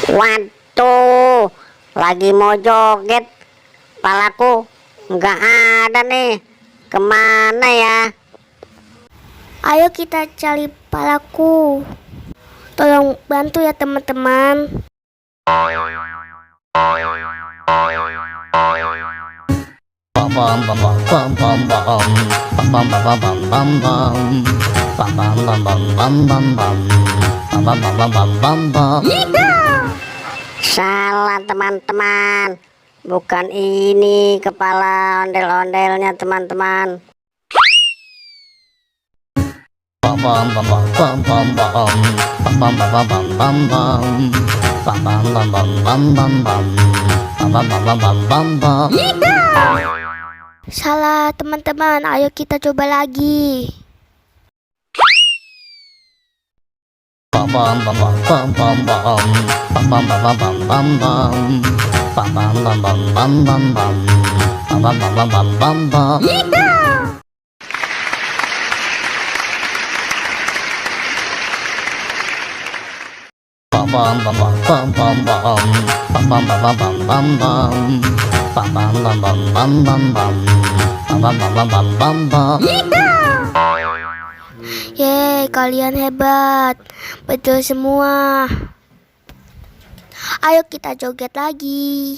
Waduh, lagi mau joget, palaku nggak ada nih. Kemana ya? Ayo kita cari palaku. Tolong bantu ya teman-teman. Salah teman-teman, bukan ini kepala ondel-ondelnya teman-teman. Salah teman-teman, ayo kita coba lagi. Yeay, kalian hebat. Betul semua. Ayo kita joget lagi.